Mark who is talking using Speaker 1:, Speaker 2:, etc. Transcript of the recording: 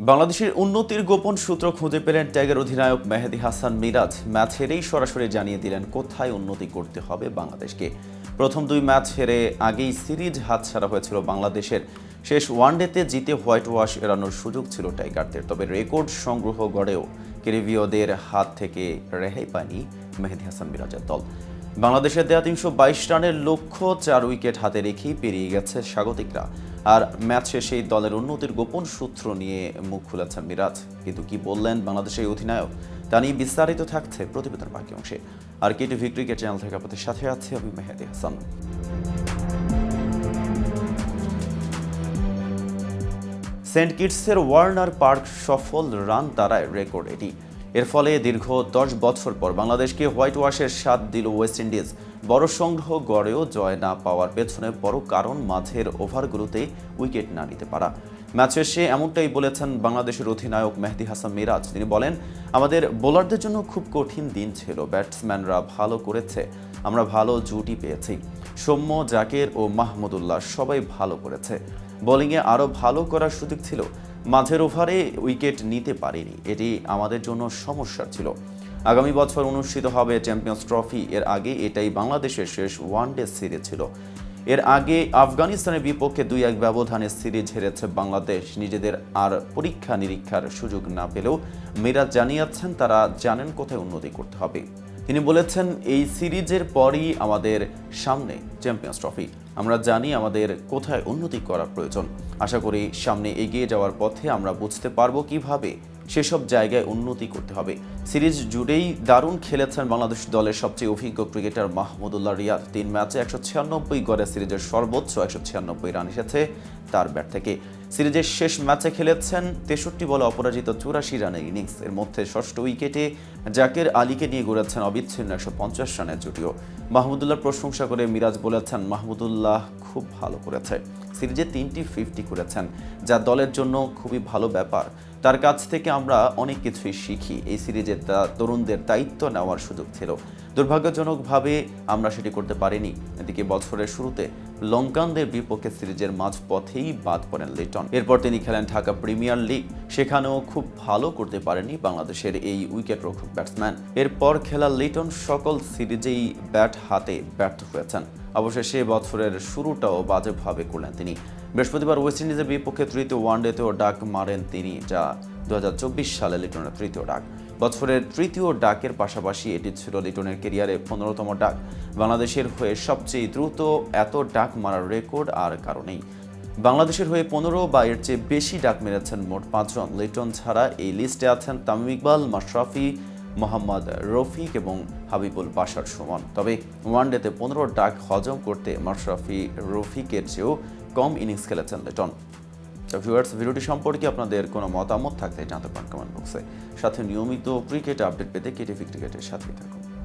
Speaker 1: বাংলাদেশের উন্নতির গোপন সূত্র খুঁজে পেলেন টাইগার অধিনায়ক মেহেদী হাসান মিরাজ। ম্যাচ হেরেই সরাসরি জানিয়ে দিলেন কোথায় উন্নতি করতে হবে বাংলাদেশকে। প্রথম দুই ম্যাচ হেরে আগেই সিরিজ হাতছাড়া হয়েছিল বাংলাদেশের। শেষ ওয়ানডেতে জিতে হোয়াইট ওয়াশ এড়ানোর সুযোগ ছিল টাইগারদের, তবে রেকর্ড সংগ্রহ গড়েও ক্যারিবীয়দের হাত থেকে রেহাই পায়নি মেহেদী হাসান মিরাজের দল। বাংলাদেশের দেয়া ৩২২ রানের লক্ষ্য ৪ উইকেট হাতে রেখেই পেরিয়ে গেছে স্বাগতিকরা। আর ম্যাচ শেষে দলের উন্নতির গোপন সূত্র নিয়ে মুখ খুলেছেন মিরাজ। কিন্তু কি বললেন বাংলাদেশের অধিনায়ক, তা নিয়ে বিস্তারিত থাকছে প্রতিবেদন বাকি অংশে। আর কেটিভি ক্রিকেট চ্যানেল থেকে আপনাদের সাথে আছে আমি মেহেদী হাসান। সেন্ট কিটসের ওয়ার্নার পার্ক সফল রান তাড়ায় রেকর্ড এটি। এর ফলে দীর্ঘ ১০ বছর পর বাংলাদেশকে হোয়াইট ওয়াশের স্বাদ দিল ওয়েস্ট ইন্ডিজ। বড় সংগ্রহ গড়েও জয় না পাওয়ার পেছনে বড় কারণ মাঝের ওভারগুলোতে উইকেট না নিতে পারা। ম্যাচ শেষে এমনটাই বলেছেন বাংলাদেশের অধিনায়ক মেহেদী হাসান মিরাজ। তিনি বলেন, আমাদের বোলারদের জন্য খুব কঠিন দিন ছিল। ব্যাটসম্যানরা ভালো করেছে, আমরা ভালো জুটি পেয়েছি। সৌম্য, জাকের ও মাহমুদুল্লাহ সবাই ভালো করেছে। বোলিংয়ে আরও ভালো করার সুযোগ ছিল। মাঝের ওভারে উইকেট নিতে পারেনি, এটি আমাদের জন্য সমস্যা ছিল। আগামী বছর অনুষ্ঠিত হবে চ্যাম্পিয়ন্স ট্রফি। এর আগে এটাই বাংলাদেশের শেষ ওয়ানডে সিরিজ ছিল। এর আগে আফগানিস্তানের বিপক্ষে ২-১ ব্যবধানে সিরিজ হেরেছে বাংলাদেশ। নিজেদের আর পরীক্ষা নিরীক্ষার সুযোগ না পেলেও মিরাজ জানিয়েছেন তারা জানেন কোথায় উন্নতি করতে হবে। তিনি বলেছেন, এই সিরিজের পরই আমাদের সামনে চ্যাম্পিয়ন্স ট্রফি। আমরা জানি আমাদের কোথায় উন্নতি করার প্রয়োজন। আশা করি সামনে এগিয়ে যাওয়ার পথে আমরা বুঝতে পারবো কিভাবে সেসব জায়গায় উন্নতি করতে হবে। সিরিজ জুড়েই দারুণ খেলেছেন বাংলাদেশ দলের সবচেয়ে অভিজ্ঞ ক্রিকেটার মাহমুদুল্লাহ রিয়াদ। ৩ ম্যাচে ১৯৬ গড়ে সিরিজের সর্বোচ্চ ১৯৬ রান এসেছে তার ব্যাট থেকে। সিরিজের শেষ ম্যাচে খেলেছেন ৬৩ বলে অপরাজিত ৮৪ রানের ইনিংস। এর মধ্যে ষষ্ঠ উইকেটে জাকের আলীকে নিয়ে গড়েছেন অবিচ্ছিন্ন ১৫০ রানের জুটিও। মাহমুদুল্লাহর প্রশংসা করে মিরাজ বলেছেন, মাহমুদুল্লাহ খুব ভালো করেছে। সিরিজে ৩টি 50 করেছেন, যা দলের জন্য খুবই ভালো ব্যাপার। তার কাছ থেকে আমরা অনেক কিছুই শিখি। এই সিরিজে তরুণদের দায়িত্ব নেওয়ার সুযোগ ছিল, দুর্ভাগ্যজনকভাবে আমরা সেটি করতে পারিনি। এদিকে বছরের শুরুতে লঙ্কানদের বিপক্ষে সিরিজের মাঝপথেই বাদ পড়েন লিটন। এরপর তিনি খেলেন ঢাকা প্রিমিয়ার লিগ, সেখানেও খুব ভালো করতে পারেনি বাংলাদেশের এই উইকেটরক্ষক ব্যাটসম্যান। এরপর খেলা লিটন সকল সিরিজেই ব্যাট হাতে ব্যর্থ হয়েছেন। অবশেষে বছরের শুরুটাও বাজেভাবে করলেন তিনি। বৃহস্পতিবার ওয়েস্ট ইন্ডিজের বিপক্ষে তৃতীয় ওয়ানডেতেও ডাক মারেন তিনি, যা ২০২৪ সালে লিটনের তৃতীয় ডাক। বছরের তৃতীয় ডাকের পাশাপাশি এটি ছিল লিটনের ক্যারিয়ারে ১৫তম ডাক। বাংলাদেশের হয়ে সবচেয়ে দ্রুত এত ডাক মারার রেকর্ড আর কারণেই। বাংলাদেশের হয়ে ১৫ বা এর চেয়ে বেশি ডাক মেরেছেন মোট ৫ জন। লিটন ছাড়া এই লিস্টে আছেন তামিম ইকবাল, মাশরাফি, মোহাম্মদ রফিক এবং হাবিবুল বাশার সুমন। তবে ওয়ানডেতে ১৫ ডাক হজম করতে মাশরাফি রফিকের চেয়েও কম ইনিংস খেলেছেন লিটন। ভিউয়ার্স, ভিডিওটি সম্পর্কে আপনাদের কোনো মতামত থাকলে জানাতে পারেন কমেন্ট বক্সে। সাথে নিয়মিত ক্রিকেট আপডেট পেতে কেটিভি ক্রিকেটের সাথেই থাকুন।